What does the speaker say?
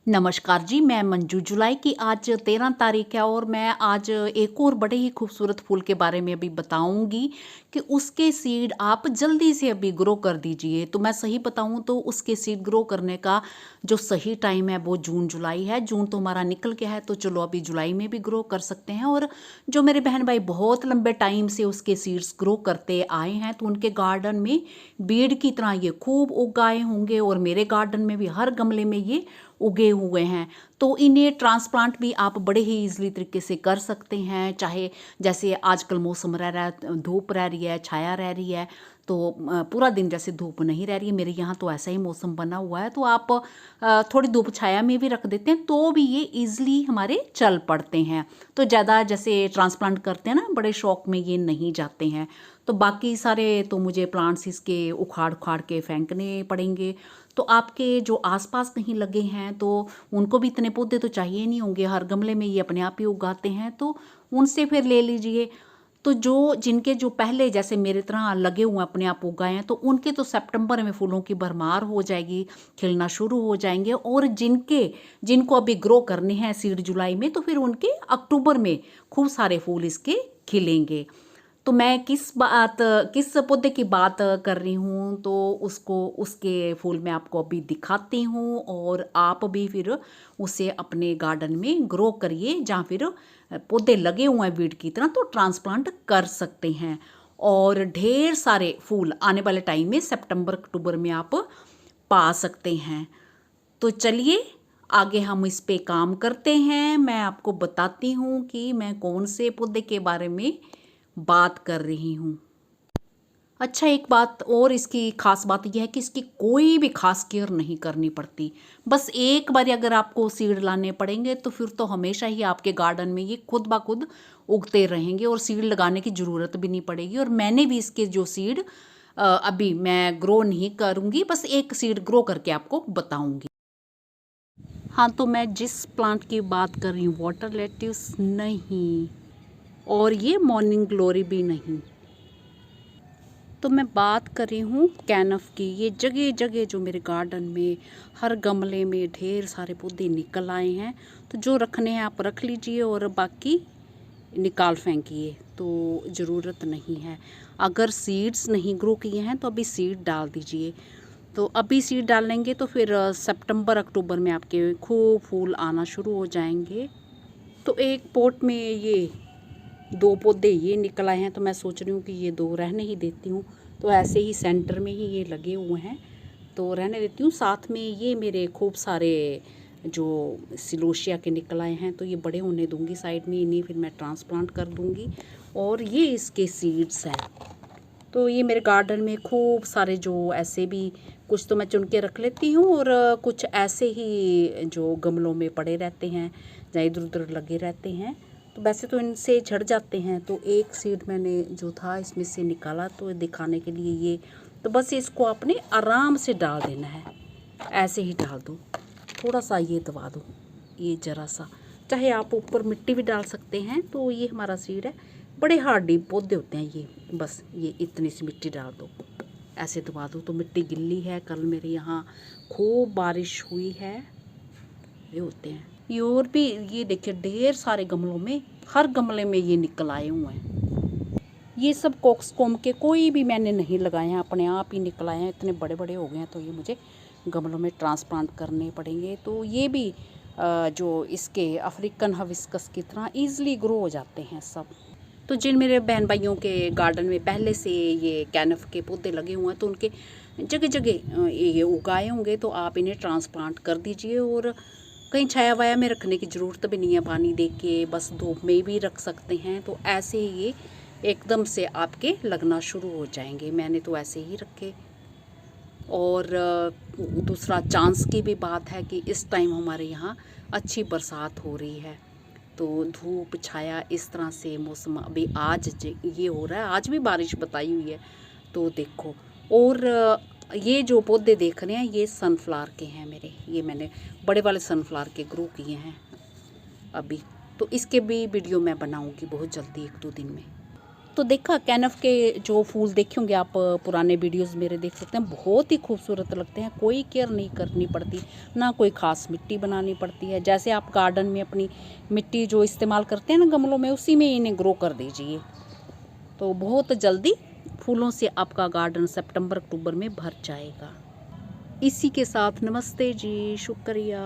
नमस्कार जी, मैं मंजू। जुलाई की आज 13 तारीख है और मैं आज एक और बड़े ही खूबसूरत फूल के बारे में अभी बताऊंगी कि उसके सीड आप जल्दी से अभी ग्रो कर दीजिए। तो मैं सही बताऊं तो उसके सीड ग्रो करने का जो सही टाइम है वो जून जुलाई है। जून तो हमारा निकल गया है, तो चलो अभी जुलाई में भी ग्रो कर सकते हैं। और जो मेरे बहन भाई बहुत लंबे टाइम से उसके सीड्स ग्रो करते आए हैं तो उनके गार्डन में बीड़ की तरह ये खूब उग आए होंगे और मेरे गार्डन में भी हर गमले में ये उगे हुए हैं। तो इन्हें ट्रांसप्लांट भी आप बड़े ही ईजिली तरीके से कर सकते हैं। चाहे जैसे आजकल मौसम रह रहा है, धूप रह रही है, छाया रह रही है, तो पूरा दिन जैसे धूप नहीं रह रही है, मेरे यहाँ तो ऐसा ही मौसम बना हुआ है, तो आप थोड़ी धूप छाया में भी रख देते हैं तो भी ये ईजिली हमारे चल पड़ते हैं। तो ज़्यादा जैसे ट्रांसप्लांट करते हैं ना, बड़े शौक में ये नहीं जाते हैं। तो बाकी सारे तो मुझे प्लांट्स इसके उखाड़ उखाड़ के फेंकने पड़ेंगे। तो आपके जो आसपास कहीं लगे हैं तो उनको भी इतने पौधे तो चाहिए नहीं होंगे, हर गमले में ये अपने आप ही उगाते हैं, तो उनसे फिर ले लीजिए। तो जो जिनके जो पहले जैसे मेरी तरह लगे हुए अपने आप उगाए हैं तो उनके तो सितंबर में फूलों की भरमार हो जाएगी, खिलना शुरू हो जाएंगे। और जिनको अभी ग्रो करने हैं सीड जुलाई में, तो फिर उनके अक्टूबर में खूब सारे फूल इसके खिलेंगे। तो मैं किस पौधे की बात कर रही हूँ तो उसको उसके फूल मैं आपको अभी दिखाती हूँ, और आप भी फिर उसे अपने गार्डन में ग्रो करिए। जहाँ फिर पौधे लगे हुए हैं वीड की तरह तो ट्रांसप्लांट कर सकते हैं। और ढेर सारे फूल आने वाले टाइम में सितंबर अक्टूबर में आप पा सकते हैं। तो चलिए आगे हम इस पे काम करते हैं। मैं आपको बताती हूँ कि मैं कौन से पौधे के बारे में बात कर रही हूँ। अच्छा, एक बात और, इसकी खास बात यह है कि इसकी कोई भी खास केयर नहीं करनी पड़ती। बस एक बार अगर आपको सीड लाने पड़ेंगे तो फिर तो हमेशा ही आपके गार्डन में ये खुद ब खुद उगते रहेंगे और सीड लगाने की ज़रूरत भी नहीं पड़ेगी। और मैंने भी इसके जो सीड अभी मैं ग्रो नहीं करूँगी, बस एक सीड ग्रो करके आपको बताऊँगी। हाँ, तो मैं जिस प्लांट की बात कर रही हूँ, वाटर लेट्यूस नहीं, और ये मॉर्निंग ग्लोरी भी नहीं, तो मैं बात कर रही हूँ कैनफ की। ये जगह जगह जो मेरे गार्डन में हर गमले में ढेर सारे पौधे निकल आए हैं। तो जो रखने हैं आप रख लीजिए और बाकी निकाल फेंकिए, तो ज़रूरत नहीं है। अगर सीड्स नहीं ग्रो किए हैं तो अभी सीड डाल दीजिए। तो अभी सीड डालेंगे तो फिर सितंबर अक्टूबर में आपके खूब फूल आना शुरू हो जाएंगे। तो एक पॉट में ये 2 पौधे ये निकल आए हैं, तो मैं सोच रही हूँ कि ये 2 रहने ही देती हूँ। तो ऐसे ही सेंटर में ही ये लगे हुए हैं तो रहने देती हूँ। साथ में ये मेरे खूब सारे जो सिलोशिया के निकल आए हैं तो ये बड़े होने दूंगी साइड में, इन्हें फिर मैं ट्रांसप्लांट कर दूंगी। और ये इसके सीड्स हैं। तो ये मेरे गार्डन में खूब सारे जो ऐसे भी कुछ तो मैं चुन के रख लेती हूँ और कुछ ऐसे ही जो गमलों में पड़े रहते हैं, जहाँ इधर उधर लगे रहते हैं। तो वैसे तो इनसे झड़ जाते हैं। तो एक सीड मैंने जो था इसमें से निकाला तो दिखाने के लिए ये, तो बस इसको आपने आराम से डाल देना है, ऐसे ही डाल दो, थोड़ा सा ये दबा दो, ये ज़रा सा, चाहे आप ऊपर मिट्टी भी डाल सकते हैं। तो ये हमारा सीड है, बड़े हार्डी पौधे होते हैं ये। बस ये इतनी सी मिट्टी डाल दो, ऐसे दबा दो। तो मिट्टी गिल्ली है, कल मेरे यहाँ खूब बारिश हुई है, ये होते हैं ये। और भी ये देखिए ढेर सारे गमलों में, हर गमले में ये निकल आए हुए हैं। ये सब कॉक्सकॉम के कोई भी मैंने नहीं लगाए हैं, अपने आप ही निकल आए हैं। इतने बड़े बड़े हो गए हैं तो ये मुझे गमलों में ट्रांसप्लांट करने पड़ेंगे। तो ये भी जो इसके अफ्रीकन हिबिस्कस की तरह ईजिली ग्रो हो जाते हैं सब। तो जिन मेरे बहन भाइयों के गार्डन में पहले से ये कैनफ के पौधे लगे हुए हैं तो उनके जगह जगह ये उगाए होंगे, तो आप इन्हें ट्रांसप्लांट कर दीजिए। और कहीं छाया वाया में रखने की ज़रूरत भी नहीं है, पानी दे के बस धूप में भी रख सकते हैं। तो ऐसे ही ये एकदम से आपके लगना शुरू हो जाएंगे। मैंने तो ऐसे ही रखे। और दूसरा चांस की भी बात है कि इस टाइम हमारे यहाँ अच्छी बरसात हो रही है, तो धूप छाया इस तरह से मौसम अभी आज ये हो रहा है। आज भी बारिश बताई हुई है, तो देखो। और ये जो पौधे देख रहे हैं ये सनफ्लावर के हैं मेरे, ये मैंने बड़े वाले सनफ्लावर के ग्रो किए हैं अभी। तो इसके भी वीडियो मैं बनाऊंगी बहुत जल्दी, 1-2 दिन में। तो देखा कैनफ के जो फूल देखे होंगे आप, पुराने वीडियोस मेरे देख सकते हैं, बहुत ही खूबसूरत लगते हैं। कोई केयर नहीं करनी पड़ती, ना कोई ख़ास मिट्टी बनानी पड़ती है। जैसे आप गार्डन में अपनी मिट्टी जो इस्तेमाल करते हैं ना गमलों में, उसी में इन्हें ग्रो कर दीजिए, तो बहुत जल्दी फूलों से आपका गार्डन सितंबर अक्टूबर में भर जाएगा। इसी के साथ नमस्ते जी, शुक्रिया।